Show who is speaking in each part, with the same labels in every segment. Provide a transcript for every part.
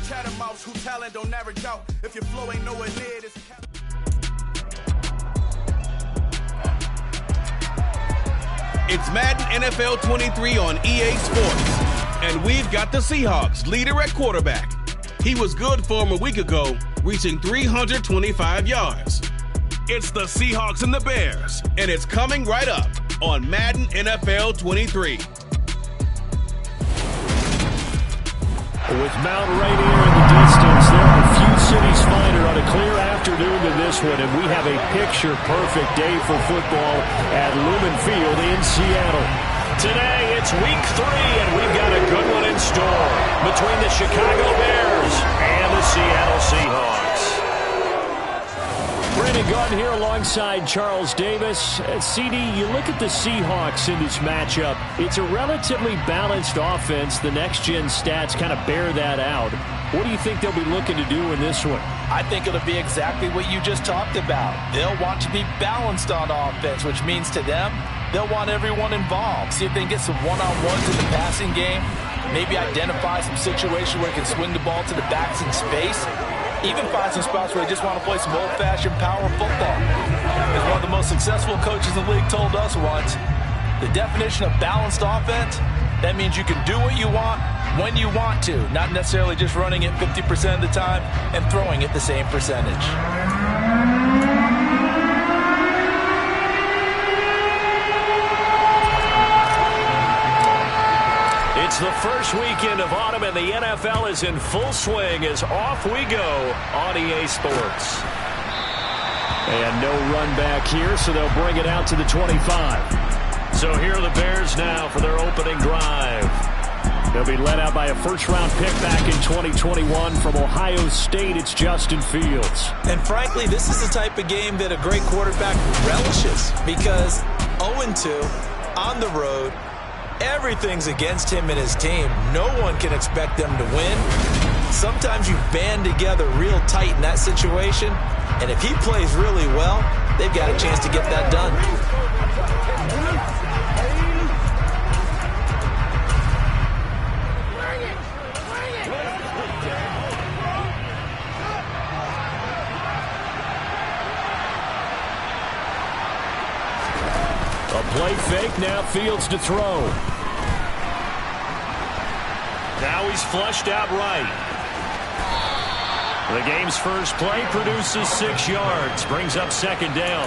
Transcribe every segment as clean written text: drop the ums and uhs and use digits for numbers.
Speaker 1: chattermouths who talent don't average out. If your flow ain't nowhere near this.
Speaker 2: It's Madden NFL 23 on EA Sports. And we've got the Seahawks leader at quarterback. He was good for him a week ago, reaching 325 yards. It's the Seahawks and the Bears, and it's coming right up on Madden NFL 23.
Speaker 3: With Mount Rainier in the distance, there are few cities finer on a clear afternoon than this one, and we have a picture-perfect day for football at Lumen Field in Seattle. Today, it's week 3, and we've got a good one in store between the Chicago Bears and the Seattle Seahawks. Brandon Gaudin here alongside Charles Davis. CD, you look at the Seahawks in this matchup. It's a relatively balanced offense. The next-gen stats kind of bear that out. What do you think they'll be looking to do in this one?
Speaker 4: I think it'll be exactly what you just talked about. They'll want to be balanced on offense, which means to them, they'll want everyone involved. See if they can get some one-on-ones in the passing game. Maybe identify some situations where they can swing the ball to the backs in space. Even find some spots where they just want to play some old-fashioned power football. As one of the most successful coaches in the league told us once, the definition of balanced offense, that means you can do what you want when you want to, not necessarily just running it 50% of the time and throwing it the same percentage.
Speaker 3: It's the first weekend of autumn, and the NFL is in full swing as off we go on EA Sports. And no run back here, so they'll bring it out to the 25. So here are the Bears now for their opening drive. They'll be led out by a first-round pick back in 2021 from Ohio State. It's Justin Fields.
Speaker 4: And frankly, this is the type of game that a great quarterback relishes because 0-2 on the road, everything's against him and his team. No one can expect them to win. Sometimes you band together real tight in that situation, and if he plays really well, they've got a chance to get that done.
Speaker 3: A play fake, now Fields to throw. Now he's flushed out right. The game's first play produces 6 yards, brings up second down.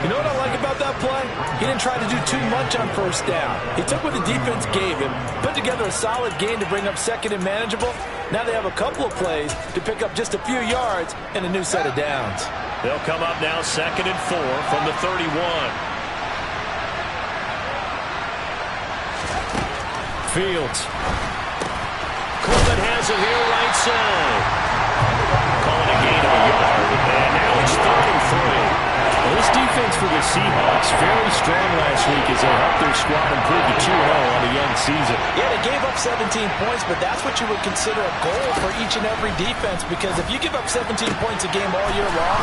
Speaker 4: You know what I like about that play? He didn't try to do too much on first down. He took what the defense gave him, put together a solid game to bring up second and manageable. Now they have a couple of plays to pick up just a few yards and a new set of downs.
Speaker 3: They'll come up now 2nd and 4 from the 31. Fields. Coleman has it here right side. Calling a gain of a yard, and now it's 3rd and 3. Well, this defense for the Seahawks fairly strong last week as they helped their squad improve to 2-0 on the young season.
Speaker 4: Yeah, they gave up 17 points, but that's what you would consider a goal for each and every defense, because if you give up 17 points a game all year long,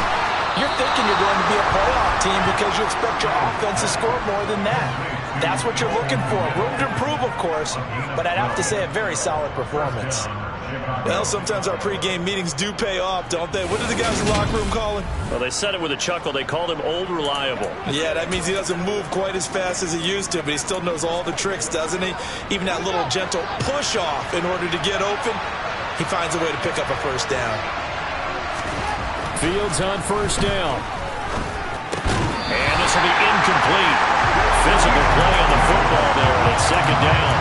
Speaker 4: you're thinking you're going to be a playoff team because you expect your offense to score more than that. That's what you're looking for. Room to improve, of course, but I'd have to say a very solid performance. Well, sometimes our pregame meetings do pay off, don't they? What did the guys in the locker room call him?
Speaker 3: Well, they said it with a chuckle. They called him Old Reliable.
Speaker 4: Yeah, that means he doesn't move quite as fast as he used to, but he still knows all the tricks, doesn't he? Even that little gentle push-off in order to get open, he finds a way to pick up a first down.
Speaker 3: Fields on first down. And this will be incomplete. Physical play on the football there, and it's second down.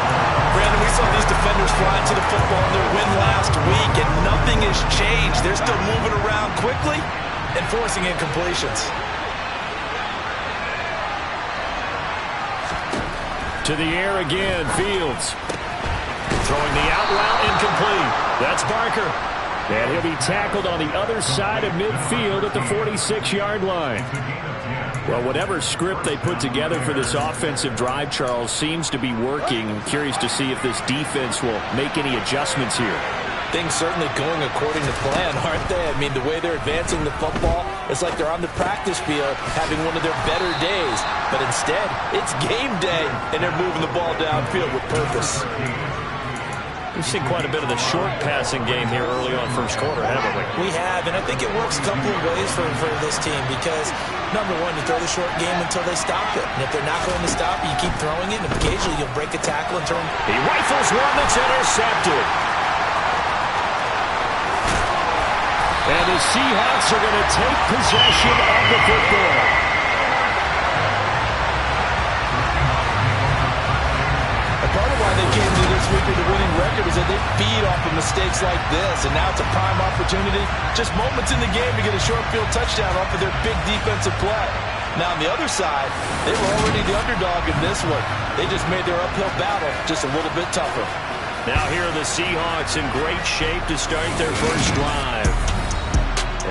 Speaker 4: Brandon, we saw these defenders fly to the football in their win last week, and nothing has changed. They're still moving around quickly and forcing incompletions.
Speaker 3: To the air again, Fields. Throwing the out route, incomplete. That's Barker. And he'll be tackled on the other side of midfield at the 46-yard line. Well, whatever script they put together for this offensive drive, Charles, seems to be working. I'm curious to see if this defense will make any adjustments here.
Speaker 4: Things certainly going according to plan, aren't they? I mean, the way they're advancing the football, it's like they're on the practice field having one of their better days. But instead, it's game day, and they're moving the ball downfield with purpose.
Speaker 3: We've seen quite a bit of the short passing game here early on first quarter, haven't we?
Speaker 4: We have, and I think it works a couple of ways for this team because, number one, you throw the short game until they stop it. And if they're not going to stop it, you keep throwing it, and occasionally you'll break a tackle and turn.
Speaker 3: He rifles one that's intercepted. And the Seahawks are going to take possession of the football.
Speaker 4: Part of why they came to this week with a winning record is that they feed off of mistakes like this, and now it's a prime opportunity, just moments in the game to get a short field touchdown off of their big defensive play. Now on the other side, they were already the underdog in this one. They just made their uphill battle just a little bit tougher.
Speaker 3: Now here are the Seahawks in great shape to start their first drive.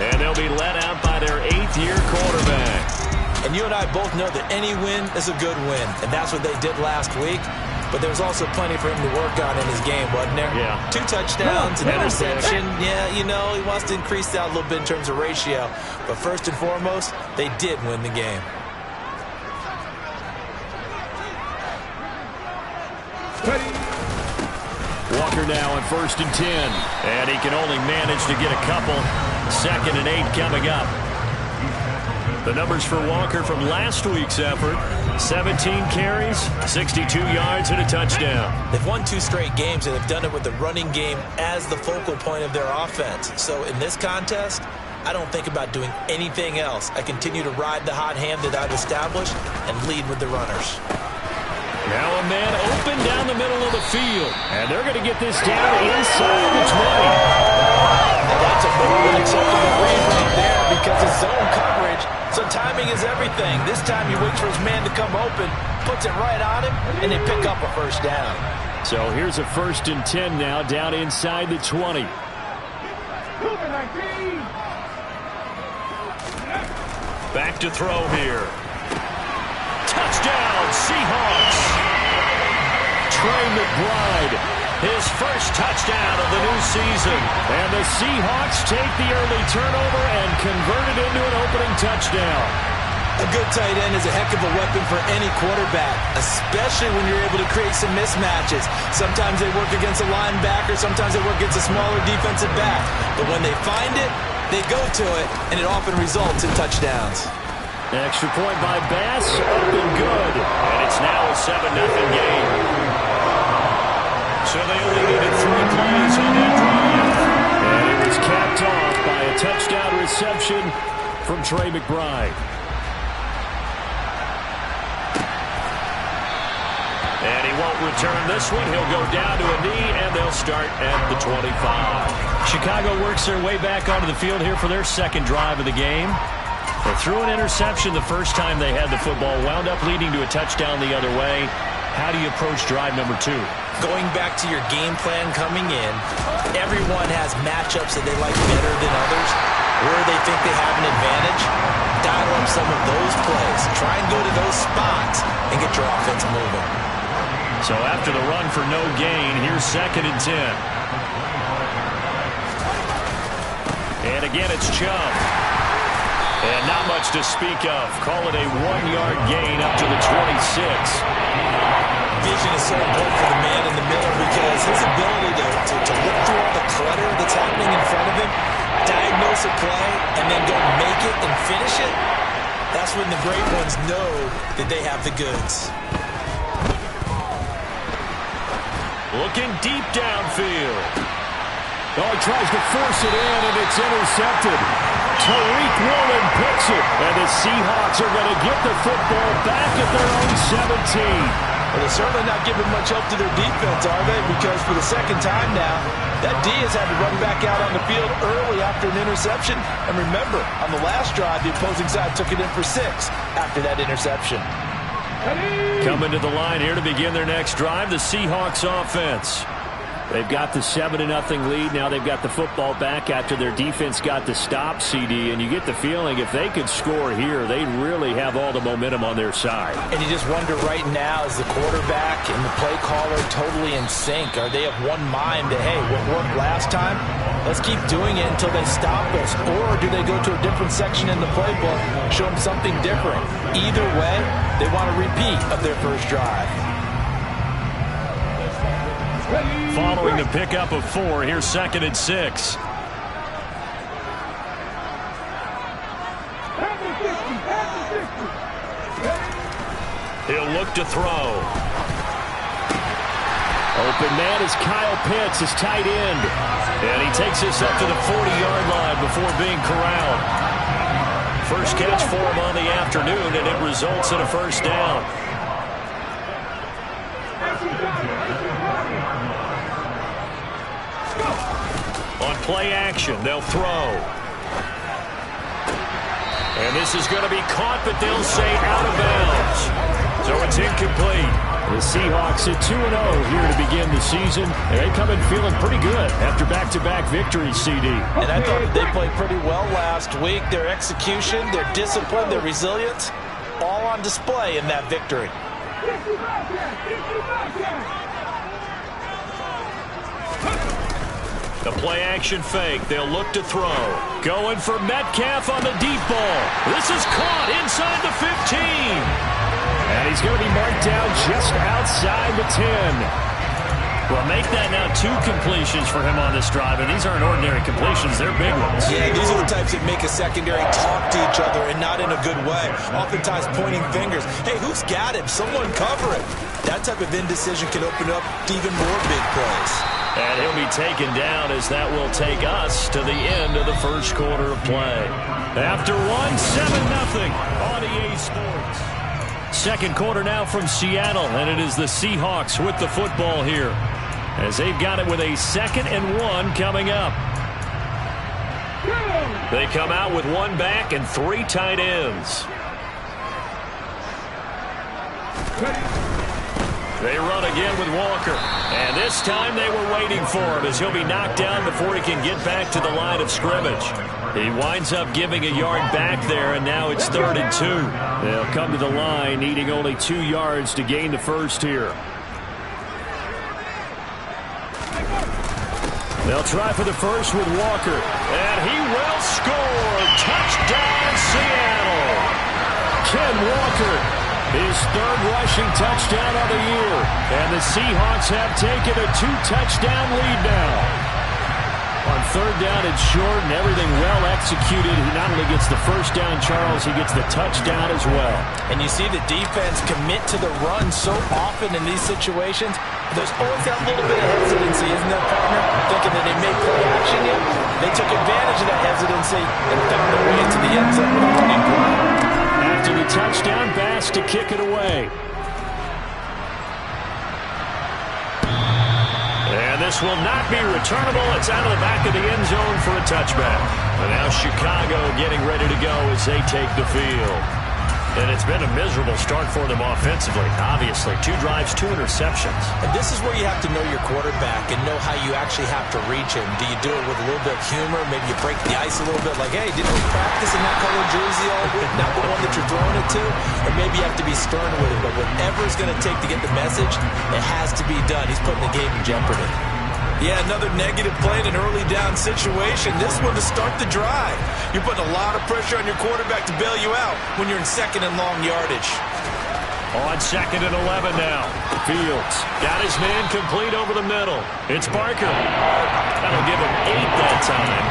Speaker 3: And they'll be led out by their 8th-year quarterback.
Speaker 4: And you and I both know that any win is a good win, and that's what they did last week. But there's also plenty for him to work on in his game, wasn't there?
Speaker 3: Yeah.
Speaker 4: 2 touchdowns, an interception. Yeah, you know, he wants to increase that a little bit in terms of ratio. But first and foremost, they did win the game.
Speaker 3: Walker now on 1st and 10. And he can only manage to get a couple. 2nd and 8 coming up. The numbers for Walker from last week's effort: 17 carries, 62 yards, and a touchdown.
Speaker 4: They've won 2 straight games, and they've done it with the running game as the focal point of their offense. So in this contest, I don't think about doing anything else. I continue to ride the hot hand that I've established and lead with the runners.
Speaker 3: Now a man open down the middle of the field. And they're going to get this down inside the 20.
Speaker 4: And that's a more than acceptable read right there because of zone coverage. So timing is everything. This time he waits for his man to come open, puts it right on him, and they pick up a first down.
Speaker 3: So here's a 1st and 10 now down inside the 20. Back to throw here. Touchdown, Seahawks. Trey McBride, his first touchdown of the new season. And the Seahawks take the early turnover and convert it into an opening touchdown.
Speaker 4: A good tight end is a heck of a weapon for any quarterback, especially when you're able to create some mismatches. Sometimes they work against a linebacker, sometimes they work against a smaller defensive back. But when they find it, they go to it, and it often results in touchdowns.
Speaker 3: Extra point by Bass, up and good. And it's now a 7-0 game. So they only needed 3 plays on that drive. And it was capped off by a touchdown reception from Trey McBride. And he won't return this one. He'll go down to a knee, and they'll start at the 25. Chicago works their way back onto the field here for their 2nd drive of the game. They threw an interception the first time they had the football, wound up leading to a touchdown the other way. How do you approach drive number 2?
Speaker 4: Going back to your game plan coming in, everyone has matchups that they like better than others, where they think they have an advantage. Dial up some of those plays. Try and go to those spots and get your offense moving.
Speaker 3: So after the run for no gain, here's 2nd and 10. And again, it's Chubb. And not much to speak of. Call it a 1-yard gain up to the 26.
Speaker 4: Vision is so important for the man in the middle because his ability to look through all the clutter that's happening in front of him, diagnose a play, and then go make it and finish it, that's when the great ones know that they have the goods.
Speaker 3: Looking deep downfield. Oh, he tries to force it in, and it's intercepted. Tariq Woolen picks it, and the Seahawks are going to get the football back at their own 17.
Speaker 4: Well, they're certainly not giving much help to their defense, are they? Because for the 2nd time now, that D has had to run back out on the field early after an interception. And remember, on the last drive, the opposing side took it in for 6 after that interception.
Speaker 3: Coming to the line here to begin their next drive, the Seahawks offense. They've got the 7-0 lead. Now they've got the football back after their defense got the stop, CD. And you get the feeling if they could score here, they really have all the momentum on their side.
Speaker 4: And you just wonder right now, is the quarterback and the play caller totally in sync? Are they of one mind that, hey, what worked last time? Let's keep doing it until they stop us. Or do they go to a different section in the playbook, show them something different? Either way, they want a repeat of their first drive.
Speaker 3: following the pickup of 4. Here's 2nd and 6. He'll look to throw. Open man is Kyle Pitts, his tight end. And he takes this up to the 40-yard line before being corralled. First catch for him on the afternoon, and it results in a first down. On play action, they'll throw. And this is going to be caught, but they'll say out of bounds. So it's incomplete. The Seahawks at 2-0 here to begin the season. And they come in feeling pretty good after back-to-back victories, CD.
Speaker 4: And I thought they played pretty well last week. Their execution, their discipline, their resilience, all on display in that victory.
Speaker 3: The play-action fake. They'll look to throw. Going for Metcalf on the deep ball. This is caught inside the 15. And he's going to be marked down just outside the 10. Well, make that now 2 completions for him on this drive, and these aren't ordinary completions. They're big ones.
Speaker 4: Yeah, these are the types that make a secondary talk to each other, and not in a good way. Oftentimes pointing fingers. Hey, who's got him? Someone cover it. That type of indecision can open up to even more big plays.
Speaker 3: And he'll be taken down as that will take us to the end of the first quarter of play. After 1, 7-0 on EA Sports. Second quarter now from Seattle, and it is the Seahawks with the football here as they've got it with a 2nd and 1 coming up. They come out with 1 back and 3 tight ends. They run again with Walker. And this time they were waiting for him as he'll be knocked down before he can get back to the line of scrimmage. He winds up giving a yard back there, and now it's 3rd and 2. They'll come to the line needing only 2 yards to gain the first here. They'll try for the first with Walker. And he will score. Touchdown, Seattle. Ken Walker. His 3rd rushing touchdown of the year. And the Seahawks have taken a 2-touchdown lead now. On 3rd down and short and everything well executed, he not only gets the first down, Charles, he gets the touchdown as well. And
Speaker 4: you see the defense commit to the run so often in these situations. There's always that little bit of hesitancy, isn't there, partner? Thinking that they may play action yet. They took advantage of that hesitancy and found their way into the end zone with a winning play.
Speaker 3: After the touchdown pass to kick it away. And this will not be returnable. It's out of the back of the end zone for a touchback. And now Chicago getting ready to go as they take the field. And it's been a miserable start for them offensively, obviously. 2 drives, 2 interceptions.
Speaker 4: And this is where you have to know your quarterback and know how you actually have to reach him. Do you do it with a little bit of humor? Maybe you break the ice a little bit, like, hey, didn't we practice in that colored jersey all week? Not the one that you're throwing it to? Or maybe you have to be stern with it. But whatever it's going to take to get the message, it has to be done. He's putting the game in jeopardy. Yeah, another negative play in an early down situation. This one to start the drive. You're putting a lot of pressure on your quarterback to bail you out when you're in 2nd and long yardage.
Speaker 3: On 2nd and 11 now. Fields got his man complete over the middle. It's Barker. That'll give him 8 that time.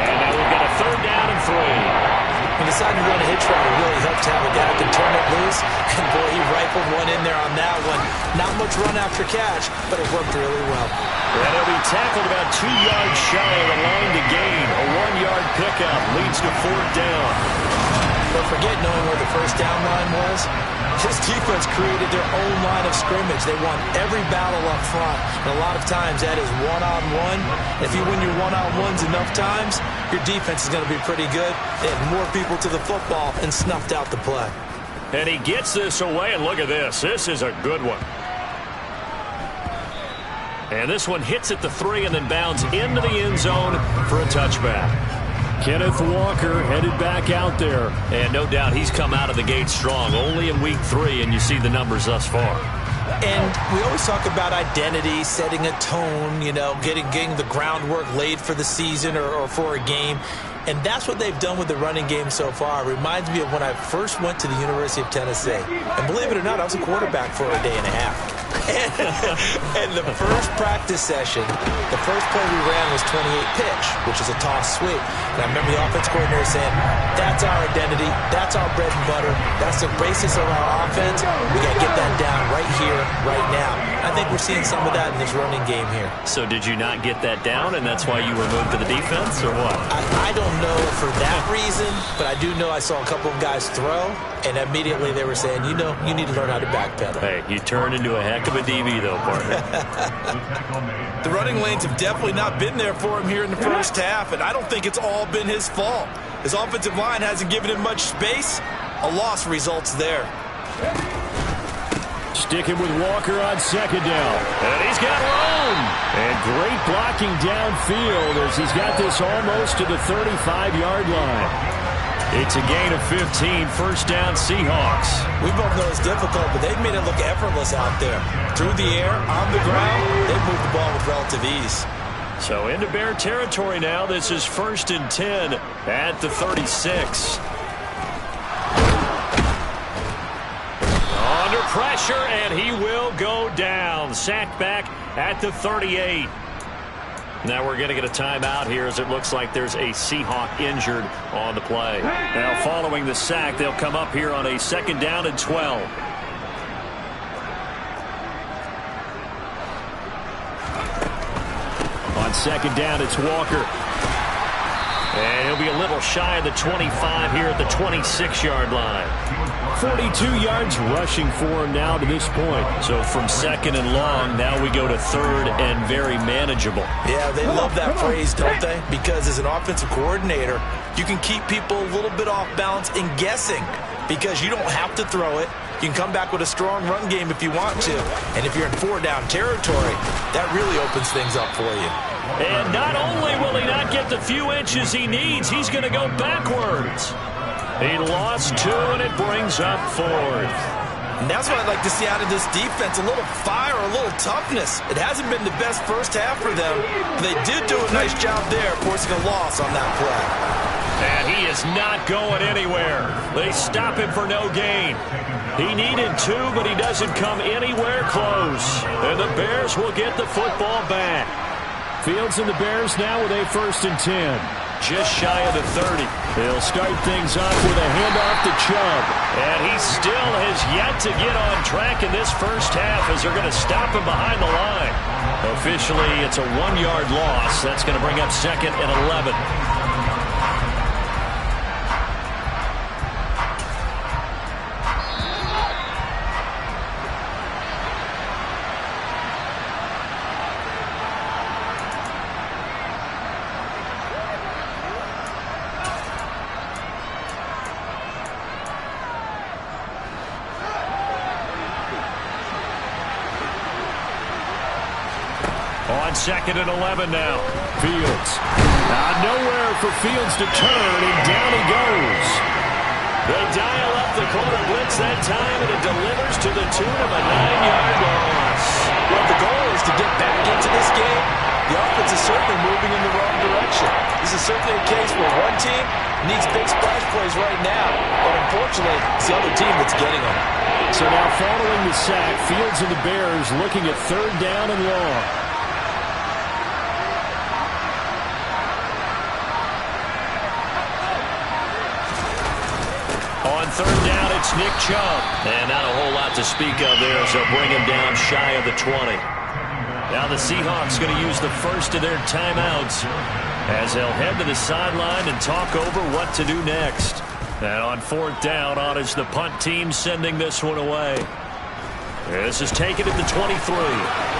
Speaker 3: And now we've got a 3rd down and 3.
Speaker 4: He decided to run a hitch route. It really helped to have a guy who can turn it loose. And boy, he rifled one in there on that one. Not much run after catch, but it worked really well.
Speaker 3: And he'll be tackled about 2 yards shy of the line to gain. A 1-yard pickup leads to 4th down.
Speaker 4: But forget knowing where the first down line was. This defense created their own line of scrimmage. They won every battle up front. And a lot of times that is one-on-one. If you win your one-on-ones enough times, your defense is going to be pretty good. They had more people to the football and snuffed out the play.
Speaker 3: And he gets this away, and look at this. This is a good one. And this one hits at the 3 and then bounds into the end zone for a touchback. Kenneth Walker headed back out there. And no doubt he's come out of the gate strong. Only in week 3, and you see the numbers thus far.
Speaker 4: And we always talk about identity, setting a tone, you know, getting the groundwork laid for the season or for a game. And that's what they've done with the running game so far. It reminds me of when I first went to the University of Tennessee. And believe it or not, I was a quarterback for a day and a half. And the first practice session, the first play we ran was 28 pitch, which is a toss sweep. And I remember the offense coordinator saying, that's our identity, that's our bread and butter, that's the basis of our offense. We got to get that down right here, right now. I think we're seeing some of that in this running game here.
Speaker 3: So did you not get that down, and that's why you were moved to the defense, or what?
Speaker 4: I don't know for that reason, but I do know I saw a couple of guys throw, and immediately they were saying, you know, you need to learn how to backpedal.
Speaker 3: Hey, you turned into a heck of a DB, though, partner.
Speaker 4: The running lanes have definitely not been there for him here in the first half, and I don't think it's all been his fault. His offensive line hasn't given him much space. A loss results there.
Speaker 3: Sticking with Walker on second down. And he's got room. And great blocking downfield as he's got this almost to the 35-yard line. It's a gain of 15, first down Seahawks.
Speaker 4: We both know it's difficult, but they've made it look effortless out there. Through the air, on the ground, they've moved the ball with relative ease.
Speaker 3: So into Bear territory now. This is 1st and 10 at the 36. Under pressure, and he will go down. Sacked back at the 38. Now we're going to get a timeout here as it looks like there's a Seahawk injured on the play. Now following the sack, they'll come up here on a 2nd down and 12. On 2nd down, it's Walker. And he'll be a little shy of the 25 here at the 26-yard line. 42 yards rushing for him now to this point. So from 2nd and long, now we go to 3rd and very manageable.
Speaker 4: Yeah, they love that phrase, don't they? Because as an offensive coordinator, you can keep people a little bit off balance and guessing because you don't have to throw it. You can come back with a strong run game if you want to. And if you're in 4-down territory, that really opens things up for you.
Speaker 3: And not only will he not get the few inches he needs, he's going to go backwards. He lost 2, and it brings up 4th.
Speaker 4: And that's what I'd like to see out of this defense, a little fire, a little toughness. It hasn't been the best first half for them, but they did do a nice job there, forcing a loss on that play.
Speaker 3: And he is not going anywhere. They stop him for no gain. He needed 2, but he doesn't come anywhere close. And the Bears will get the football back. Fields and the Bears now with a 1st and 10. Just shy of the 30. They'll start things off with a handoff to Chubb. And he still has yet to get on track in this first half as they're going to stop him behind the line. Officially, it's a 1-yard loss. That's going to bring up 2nd and 11. On 2nd and 11 now. Fields. Nowhere for Fields to turn, and down he goes. They dial up the corner blitz that time, and it delivers to the tune of a 9-yard loss.
Speaker 4: Well, the goal is to get back into this game. The offense is certainly moving in the wrong direction. This is certainly a case where one team needs big splash plays right now, but unfortunately, it's the other team that's getting them.
Speaker 3: So now following the sack, Fields and the Bears looking at 3rd down and long. On 3rd down, it's Nick Chubb. And not a whole lot to speak of there as they'll bring him down shy of the 20. Now the Seahawks going to use the first of their timeouts as they'll head to the sideline and talk over what to do next. And on 4th down, on is the punt team sending this one away. This is taken at the 23.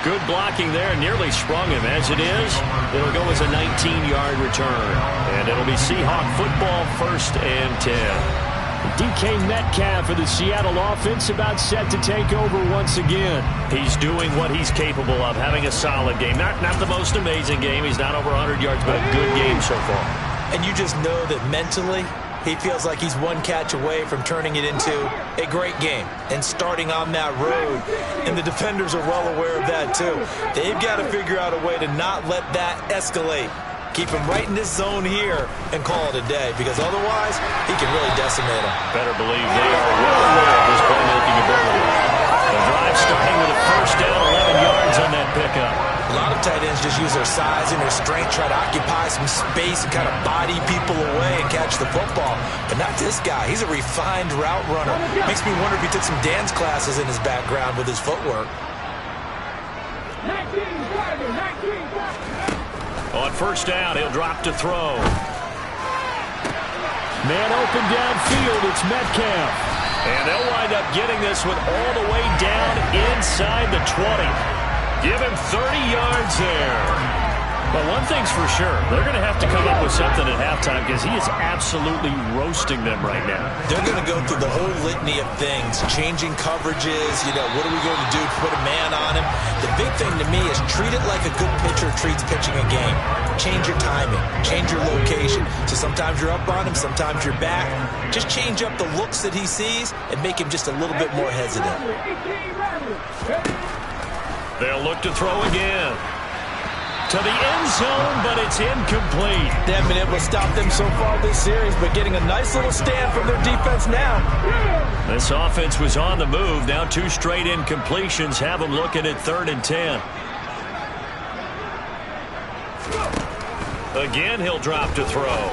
Speaker 3: Good blocking there, nearly sprung him. As it is, it'll go as a 19-yard return. And it'll be Seahawk football, 1st and 10. DK Metcalf for the Seattle offense about set to take over once again. He's doing what he's capable of, having a solid game. Not the most amazing game. He's not over 100 yards, but a good game so far.
Speaker 4: And you just know that mentally, he feels like he's one catch away from turning it into a great game and starting on that road. And the defenders are well aware of that, too. They've got to figure out a way to not let that escalate Keep him right in this zone here and call it a day, because otherwise he can really decimate him.
Speaker 3: Better believe they are well aware of his playmaking ability. The drive starting with a first down, 11 yards on that pickup.
Speaker 4: A lot of tight ends just use their size and their strength, try to occupy some space and kind of body people away and catch the football. But not this guy. He's a refined route runner. Makes me wonder if he took some dance classes in his background with his footwork.
Speaker 3: On first down, he'll drop to throw. Man open downfield, it's Metcalf. And they'll wind up getting this one all the way down inside the 20. Give him 30 yards there. But one thing's for sure, they're going to have to come up with something at halftime, because he is absolutely roasting them right now.
Speaker 4: They're going to go through the whole litany of things, changing coverages, what are we going to do to put a man on him? The big thing to me is treat it like a good pitcher treats pitching a game. Change your timing, change your location. So sometimes you're up on him, sometimes you're back. Just change up the looks that he sees and make him just a little bit more hesitant.
Speaker 3: They'll look to throw again. To the end zone, but it's incomplete.
Speaker 4: They haven't been able to stop them so far this series, but getting a nice little stand from their defense now.
Speaker 3: This offense was on the move. Now 2 straight incompletions have them looking at 3rd and 10. Again, he'll drop to throw.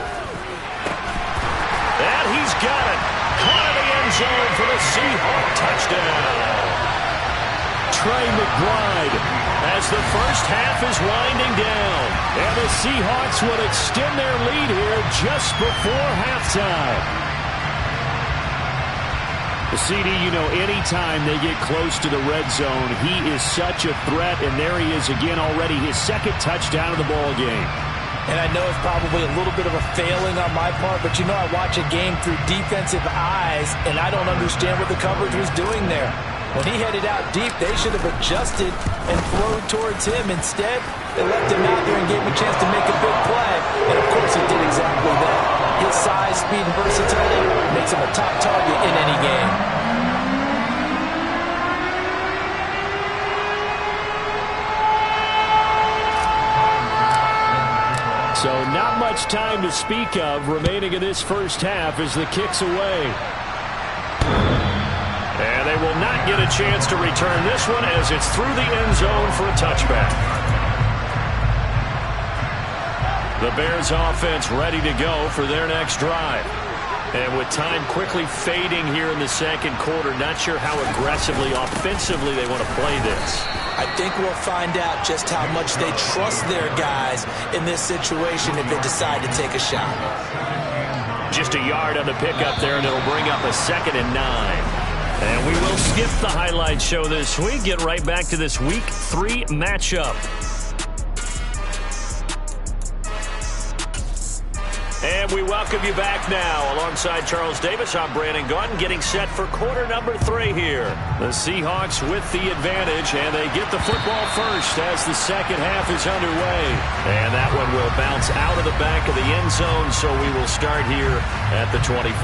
Speaker 3: And he's got it. Caught in the end zone for the Seahawk touchdown. Trey McBride as the first half is winding down. And the Seahawks will extend their lead here just before halftime.
Speaker 5: CD, anytime they get close to the red zone, he is such a threat, and there he is again already, his 2nd touchdown of the ball game.
Speaker 4: And I know it's probably a little bit of a failing on my part, but I watch a game through defensive eyes, and I don't understand what the coverage was doing there. When he headed out deep, they should have adjusted and thrown towards him. Instead, they left him out there and gave him a chance to make a big play. And, of course, he did exactly that. His size, speed, and versatility makes him a top target in any game.
Speaker 5: So not much time to speak of remaining in this first half as the kick's away.
Speaker 3: And they will not get a chance to return this one as it's through the end zone for a touchback. The Bears offense ready to go for their next drive. And with time quickly fading here in the second quarter, not sure how aggressively, offensively they want to play this.
Speaker 4: I think we'll find out just how much they trust their guys in this situation if they decide to take a shot.
Speaker 3: Just a yard on the pickup there, and it'll bring up a 2nd and 9. And we will skip the highlight show this week. Get right back to this Week 3 matchup. And we welcome you back now. Alongside Charles Davis, I'm Brandon Gunn, getting set for quarter number 3 here. The Seahawks with the advantage, and they get the football first as the second half is underway. And that one will bounce out of the back of the end zone, so we will start here at the 25.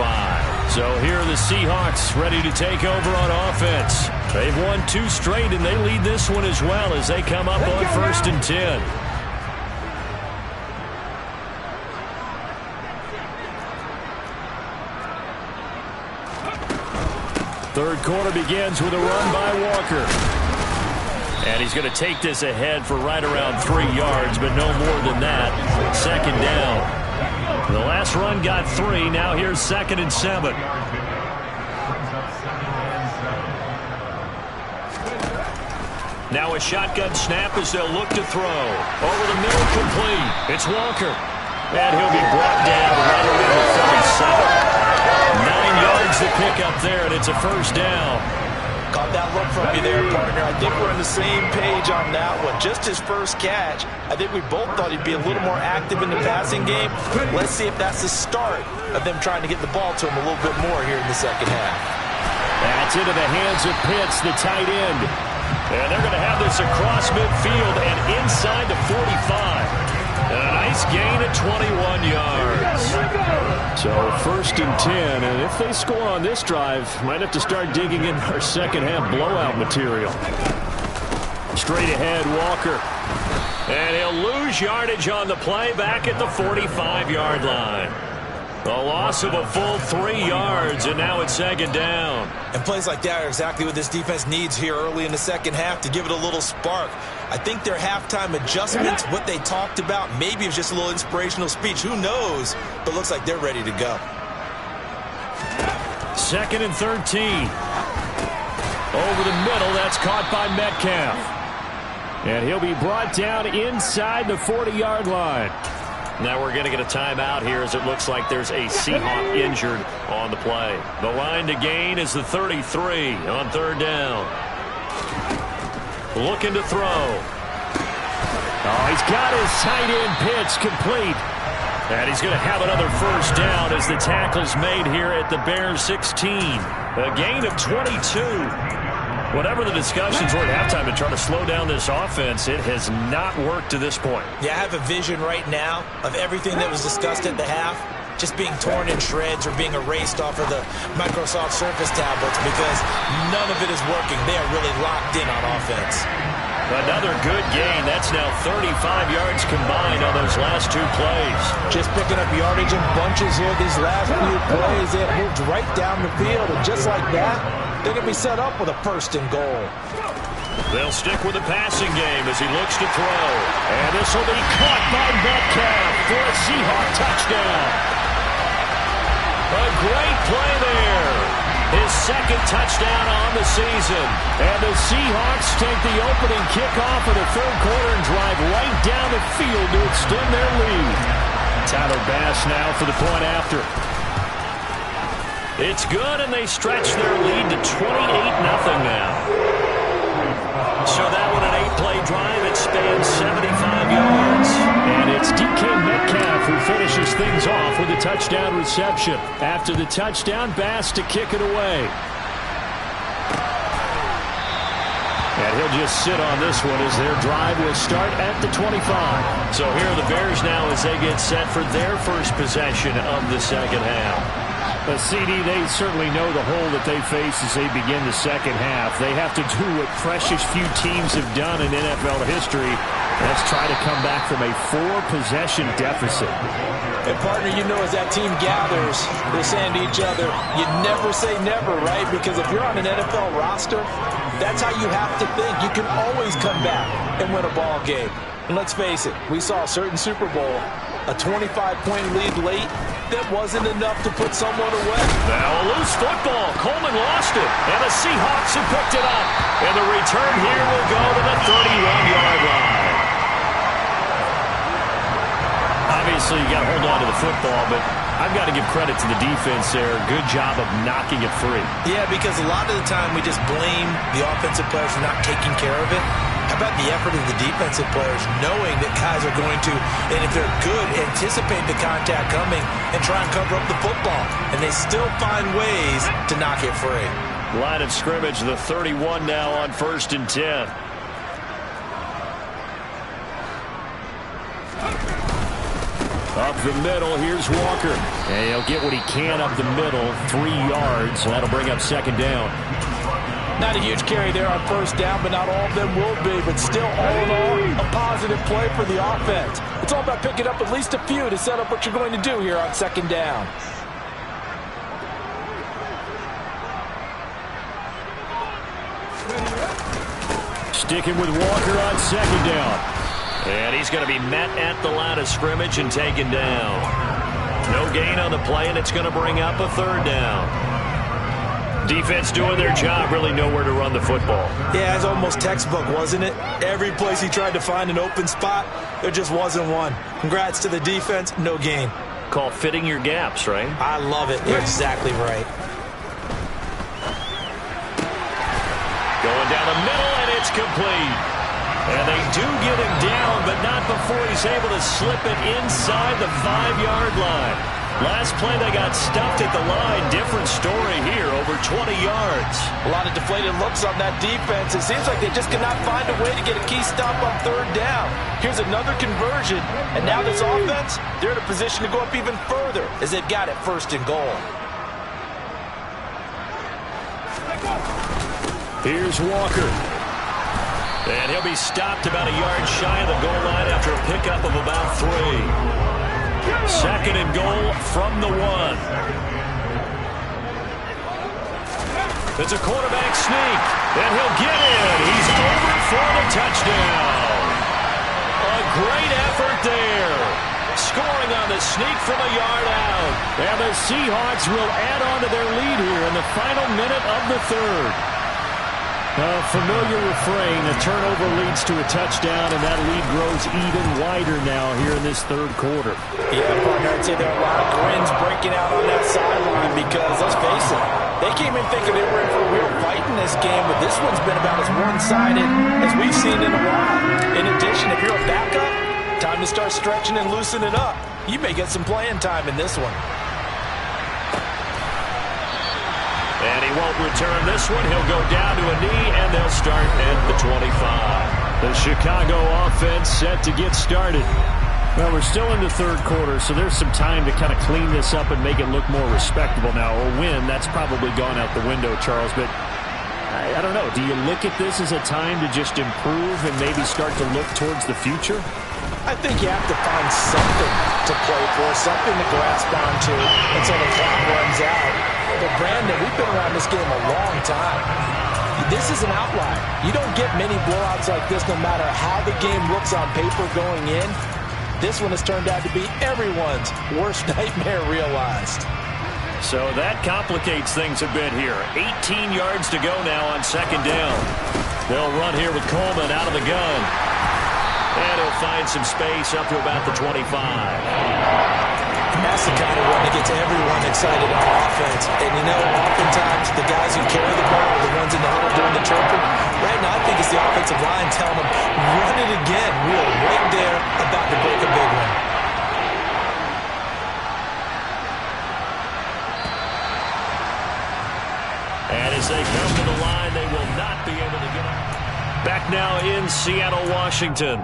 Speaker 3: So here are the Seahawks ready to take over on offense. They've won 2 straight, and they lead this one as well as they come up on 1st and 10.
Speaker 5: Third quarter begins with a run by Walker.
Speaker 3: And he's going to take this ahead for right around 3 yards, but no more than that. 2nd down. The last run got 3. Now here's 2nd and 7. Now a shotgun snap as they'll look to throw. Over the middle, complete. It's Walker. And he'll be brought down right around the 37. 9 yards to pick up there, and it's a first down.
Speaker 4: Caught that look from you there, partner. I think we're on the same page on that one. Just his first catch. I think we both thought he'd be a little more active in the passing game. Let's see if that's the start of them trying to get the ball to him a little bit more here in the second half.
Speaker 5: That's into the hands of Pitts, the tight end.
Speaker 3: And they're going to have this across midfield and inside the 45. And a nice gain at 21 yards.
Speaker 5: So 1st and 10, and if they score on this drive, might have to start digging in our second half blowout material. Straight ahead, Walker.
Speaker 3: And he'll lose yardage on the play back at the 45-yard line. A loss of a full 3 yards, and now it's second down.
Speaker 4: And plays like that are exactly what this defense needs here early in the second half to give it a little spark. I think their halftime adjustments, what they talked about, maybe it was just a little inspirational speech. Who knows? But looks like they're ready to go.
Speaker 3: 2nd and 13. Over the middle, that's caught by Metcalf. And he'll be brought down inside the 40-yard line. Now we're going to get a timeout here as it looks like there's a Seahawk injured on the play. The line to gain is the 33 on 3rd down. Looking to throw. Oh, he's got his tight end pitch complete. And he's going to have another first down as the tackle's made here at the Bears 16. A gain of 22. Whatever the discussions were at halftime to try to slow down this offense, it has not worked to this point.
Speaker 4: Yeah, I have a vision right now of everything that was discussed at the half just being torn in shreds or being erased off of the Microsoft Surface tablets because none of it is working. They are really locked in on offense.
Speaker 3: Another good gain. That's now 35 yards combined on those last 2 plays.
Speaker 4: Just picking up yardage in bunches here these last few plays. They have moved right down the field, and just like that, they're going to be set up with a 1st and goal.
Speaker 3: They'll stick with the passing game as he looks to throw. And this will be caught by Metcalf for a Seahawk touchdown. A great play there. His 2nd touchdown on the season. And the Seahawks take the opening kickoff of the 3rd quarter and drive right down the field to extend their lead. Tyler Bass now for the point after. It's good, and they stretch their lead to 28-0 now. So that one an 8-play drive. It spans 75 yards. And it's DK Metcalf who finishes things off with a touchdown reception. After the touchdown, Bass to kick it away. And he'll just sit on this one as their drive will start at the 25. So here are the Bears now as they get set for their first possession of the second half. But CD, they certainly know the hole that they face as they begin the second half. They have to do what precious few teams have done in NFL history. Let's try to come back from a 4-possession deficit.
Speaker 4: And partner, you know, as that team gathers, they're saying to each other, you never say never, right? Because if you're on an NFL roster, that's how you have to think. You can always come back and win a ball game. And let's face it, we saw a certain Super Bowl, a 25-point lead late, that wasn't enough to put someone away.
Speaker 3: Now a loose football. Coleman lost it. And the Seahawks have picked it up. And the return here will go to the 31-yard line. Obviously, you got to hold on to the football, but I've got to give credit to the defense there. Good job of knocking it free.
Speaker 4: Yeah, because a lot of the time we just blame the offensive players for not taking care of it. How about the effort of the defensive players knowing that guys are going to, and if they're good, anticipate the contact coming and try and cover up the football. And they still find ways to knock it free.
Speaker 3: Line of scrimmage, the 31 now on 1st and 10. Up the middle, here's Walker. And he'll get what he can up the middle, 3 yards. So that'll bring up second down.
Speaker 4: Not a huge carry there on 1st down, but not all of them will be. But still, all in all, a positive play for the offense. It's all about picking up at least a few to set up what you're going to do here on 2nd down.
Speaker 3: Sticking with Walker on 2nd down. And he's going to be met at the line of scrimmage and taken down. No gain on the play, and it's going to bring up a 3rd down. Defense doing their job, really nowhere to run the football.
Speaker 4: Yeah, it's almost textbook, wasn't it? Every place he tried to find an open spot, there just wasn't one. Congrats to the defense, no gain.
Speaker 3: Called fitting your gaps, right?
Speaker 4: I love it. You're exactly right.
Speaker 3: Going down the middle, and it's complete. And they do get him down, but not before he's able to slip it inside the 5-yard line. Last play, they got stuffed at the line. Different story here, over 20 yards.
Speaker 4: A lot of deflated looks on that defense. It seems like they just cannot find a way to get a key stop on 3rd down. Here's another conversion, and now this offense, they're in a position to go up even further as they've got it 1st and goal.
Speaker 3: Here's Walker. And he'll be stopped about a yard shy of the goal line after a pickup of about 3. 2nd and goal from the 1. It's a quarterback sneak, and he'll get in. He's over for the touchdown. A great effort there. Scoring on the sneak from a yard out.
Speaker 5: And the Seahawks will add on to their lead here in the final minute of the 3rd. A familiar refrain, a turnover leads to a touchdown, and that lead grows even wider now here in this 3rd quarter.
Speaker 4: Yeah, partner, I'd say there are a lot of grins breaking out on that sideline because, let's face it, they came in thinking they were in for a real fight in this game, but this one's been about as one-sided as we've seen in a while. In addition, if you're a backup, time to start stretching and loosening up. You may get some playing time in this one.
Speaker 3: And he won't return this one. He'll go down to a knee, and they'll start at the 25.
Speaker 5: The Chicago offense set to get started. Well, we're still in the 3rd quarter, so there's some time to kind of clean this up and make it look more respectable now. A win, that's probably gone out the window, Charles, but I don't know. Do you look at this as a time to just improve and maybe start to look towards the future?
Speaker 4: I think you have to find something to play for, something to grasp onto until the clock runs out. But, Brandon, we've been around this game a long time. This is an outlier. You don't get many blowouts like this no matter how the game looks on paper going in. This one has turned out to be everyone's worst nightmare realized.
Speaker 3: So that complicates things a bit here. 18 yards to go now on 2nd down. They'll run here with Coleman out of the gun. And he'll find some space up to about the 25.
Speaker 4: That's the kind of run that gets everyone excited on offense. And, you know, oftentimes the guys who carry the ball are the ones in the huddle doing the chirping. Right now, I think it's the offensive line telling them, run it again. We are right there about to break a big one.
Speaker 3: And as they come to the line, they will not be able to get up. Back now in Seattle, Washington.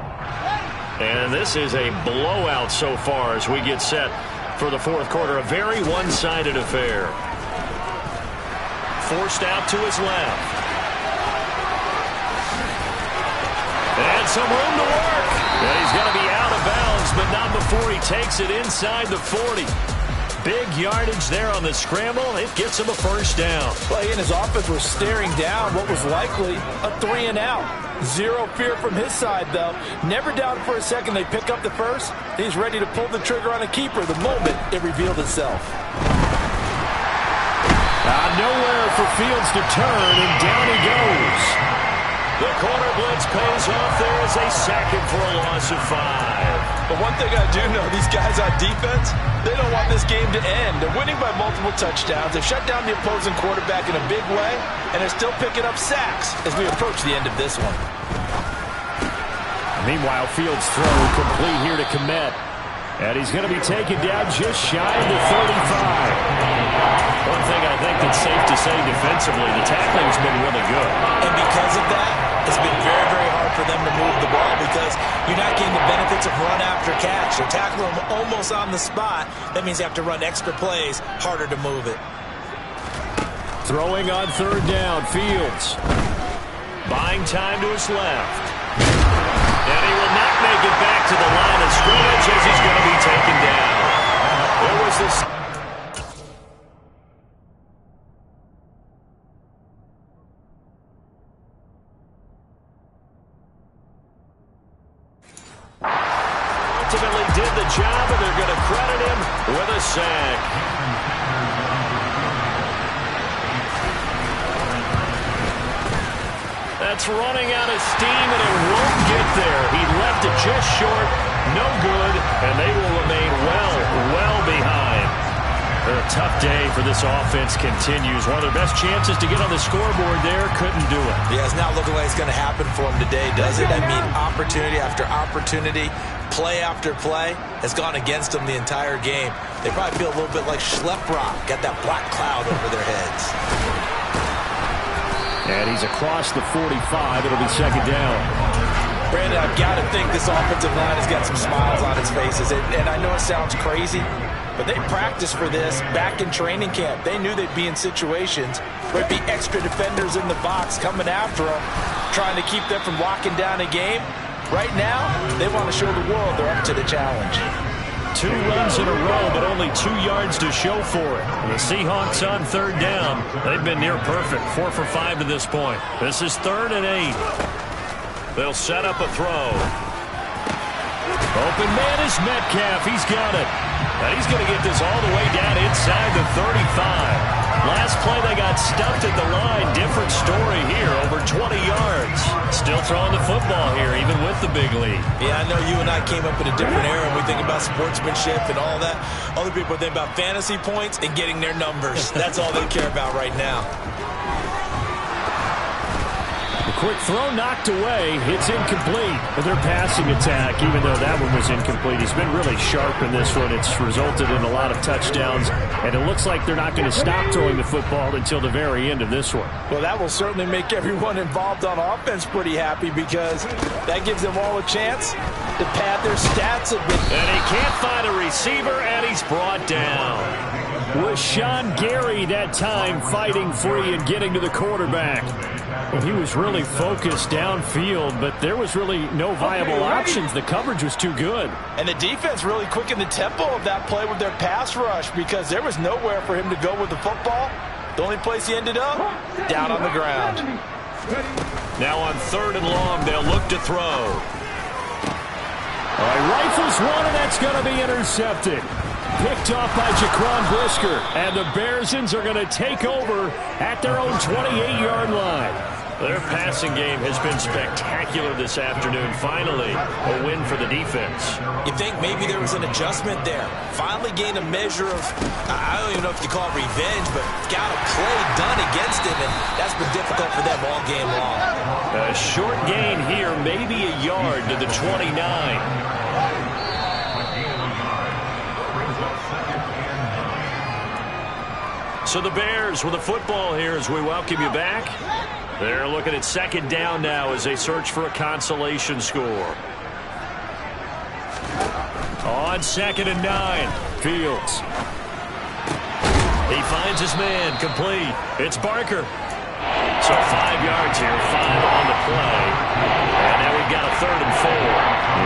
Speaker 3: And this is a blowout so far as we get set for the 4th quarter. A very one-sided affair. Forced out to his left. And some room to work. And he's going to be out of bounds, but not before he takes it inside the 40. Big yardage there on the scramble. It gets him a 1st down.
Speaker 4: Well, he and his offense were staring down what was likely a 3-and-out. Zero fear from his side, though. Never doubted for a second they pick up the 1st. He's ready to pull the trigger on a keeper the moment it revealed itself.
Speaker 5: Nowhere for Fields to turn, and down he goes.
Speaker 3: The corner blitz pays off there as they sack him for a loss of 5.
Speaker 4: But one thing I do know, these guys on defense, they don't want this game to end. They're winning by multiple touchdowns. They've shut down the opposing quarterback in a big way, and they're still picking up sacks as we approach the end of this one.
Speaker 5: Meanwhile, Fields' throw complete here to Kmet. And he's going to be taken down just shy of the 35.
Speaker 3: One thing I think that's safe to say defensively, the tackling has been really good.
Speaker 4: And because of that, it's been very, very hard for them to move the ball because you're not getting the benefits of run after catch. They're tackling them almost on the spot. That means they have to run extra plays, harder to move it.
Speaker 5: Throwing on 3rd down, Fields.
Speaker 3: Buying time to his left. And he will not make it back to the line of scrimmage as he's going to be taken down. There was this... Ultimately did the job, and they're going to credit him with a sack. That's running out of steam, and it won't get there. He left it just short, no good, and they will remain well behind. A tough day for this offense continues. One of their best chances to get on the scoreboard there, couldn't do it.
Speaker 4: Yeah, it's not looking like it's going to happen for them today, does it? I mean, opportunity after opportunity, play after play has gone against them the entire game. They probably feel a little bit like Schlep Rock, got that black cloud over their heads.
Speaker 5: And he's across the 45. It'll be 2nd down.
Speaker 4: Brandon, I've got to think this offensive line has got some smiles on its faces. And I know it sounds crazy, but they practiced for this back in training camp. They knew they'd be in situations where it'd be extra defenders in the box coming after them. trying to keep them from locking down a game. Right now, they want to show the world they're up to the challenge.
Speaker 3: 2 runs in a row, but only 2 yards to show for it. And the Seahawks on 3rd down. They've been near perfect, 4 for 5 to this point. This is 3rd and 8. They'll set up a throw. Open man is Metcalf. He's got it. And he's going to get this all the way down inside the 35. Last play, they got stuffed at the line. Different story here, over 20 yards. Still throwing the football here, even with the big lead.
Speaker 4: Yeah, I know you and I came up in a different era, and we think about sportsmanship and all that. Other people think about fantasy points and getting their numbers. That's all they care about right now.
Speaker 5: The quick throw knocked away. It's incomplete. But their passing attack, even though that one was incomplete, has been really sharp in this one. It's resulted in a lot of touchdowns, and it looks like they're not going to stop throwing the football until the very end of this one.
Speaker 4: Well, that will certainly make everyone involved on offense pretty happy, because that gives them all a chance to pad their stats a bit.
Speaker 3: And he can't find a receiver, and he's brought down.
Speaker 5: Was Sean Gary that time fighting free and getting to the quarterback. And he was really focused downfield, but there was really no viable options. The coverage was too good.
Speaker 4: And the defense really quickened the tempo of that play with their pass rush, because there was nowhere for him to go with the football. The only place he ended up, down on the ground.
Speaker 3: Now on 3rd and long, they'll look to throw.
Speaker 5: All right, rifles one, and that's going to be intercepted. Picked off by Jaquan Brisker, and the Bearsons are going to take over at their own 28-yard line.
Speaker 3: Their passing game has been spectacular this afternoon. Finally, a win for the defense.
Speaker 4: You think maybe there was an adjustment there. Finally gained a measure of, I don't even know if you call it revenge, but got a play done against him, and that's been difficult for them all game long.
Speaker 3: A short gain here, maybe a yard to the 29. So the Bears with the football here as we welcome you back. They're looking at 2nd down now as they search for a consolation score. On 2nd and 9, Fields. He finds his man, complete. It's Barker. So 5 yards here, 5 on the play. And now we've got a 3rd and 4.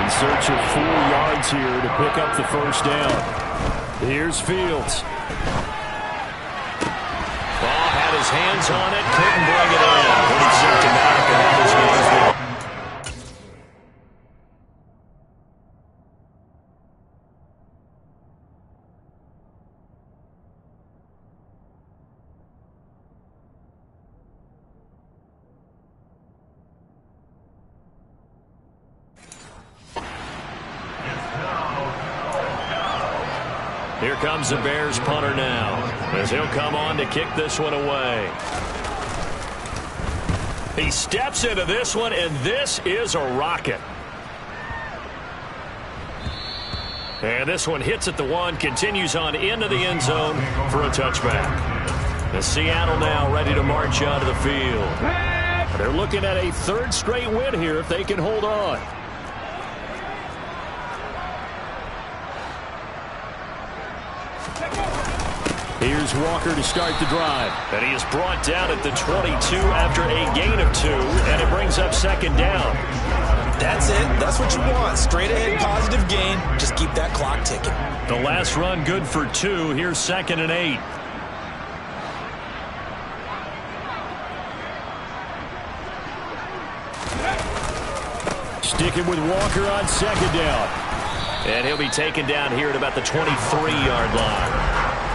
Speaker 5: In search of 4 yards here to pick up the 1st down. Here's Fields.
Speaker 3: His hands on it, couldn't bring it in. Pretty symptomatic of how this game's been. Here comes the Bears punter now, as he'll come on to kick this one away. He steps into this one, and this is a rocket. And this one hits at the 1, continues on into the end zone for a touchback. And Seattle now ready to march onto the field. They're looking at a 3rd straight win here if they can hold on.
Speaker 5: Here's Walker to start the drive.
Speaker 3: And he is brought down at the 22 after a gain of 2, and it brings up 2nd down.
Speaker 4: That's it. That's what you want. Straight ahead, positive gain. Just keep that clock ticking.
Speaker 3: The last run good for 2. Here's 2nd and 8.
Speaker 5: Sticking with Walker on 2nd down.
Speaker 3: And he'll be taken down here at about the 23-yard line.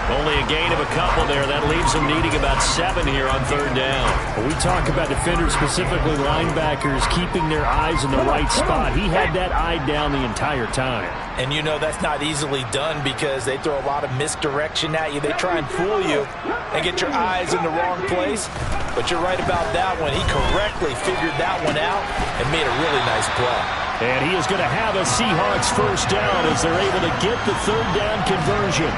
Speaker 3: Only a gain of a couple there. That leaves them needing about 7 here on 3rd down.
Speaker 5: When we talk about defenders, specifically linebackers, keeping their eyes in the right spot. He had that eye down the entire time.
Speaker 4: And you know that's not easily done, because they throw a lot of misdirection at you. They try and fool you and get your eyes in the wrong place. But you're right about that one. He correctly figured that one out and made a really nice play.
Speaker 5: And he is going to have a Seahawks 1st down as they're able to get the 3rd down conversion.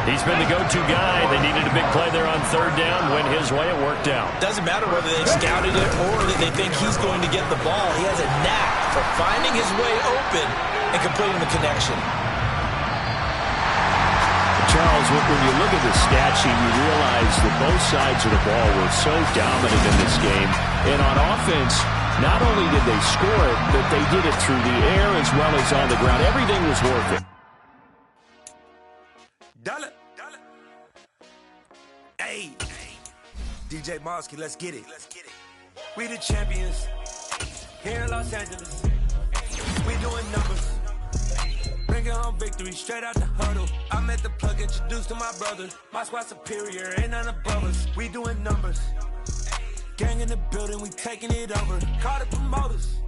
Speaker 3: He's been the go-to guy. They needed a big play there on 3rd down. Went his way. It worked out.
Speaker 4: Doesn't matter whether they scouted it or that they think he's going to get the ball. He has a knack for finding his way open and completing the connection.
Speaker 5: Charles, when you look at the stat sheet, you realize that both sides of the ball were so dominant in this game. And on offense, not only did they score it, but they did it through the air as well as on the ground. Everything was worth it.
Speaker 6: Dollar. Hey. DJ Mosky, let's get it. We the champions here in Los Angeles. We doing numbers. Bringing home victory straight out the huddle. I met the plug, introduced to my brother. My squad superior, ain't none above us. We doing numbers. Gang in the building, we taking it over. Call the promoters.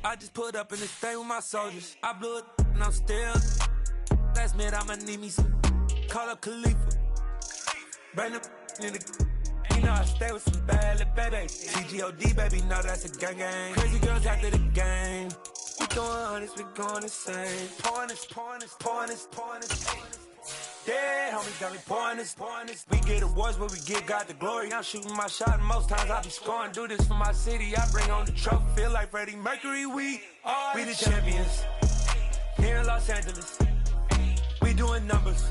Speaker 6: I just put up in this thing with my soldiers. I blew it and I'm still. Last minute I'ma need me some. Call up Khalifa. Bring the in the. You know I stay with some bad little babies. CGOD, baby, know that's a gang gang. Crazy girls after the game. We doing honest, we going insane. Pouring this. Yeah, homies got me pouring this. We get awards, but we give God the glory. I'm shooting my shot, and most times I be scoring. Do this for my city, I bring on the trophy. Feel like Freddie Mercury, we the champions. Here in Los Angeles, we doing numbers.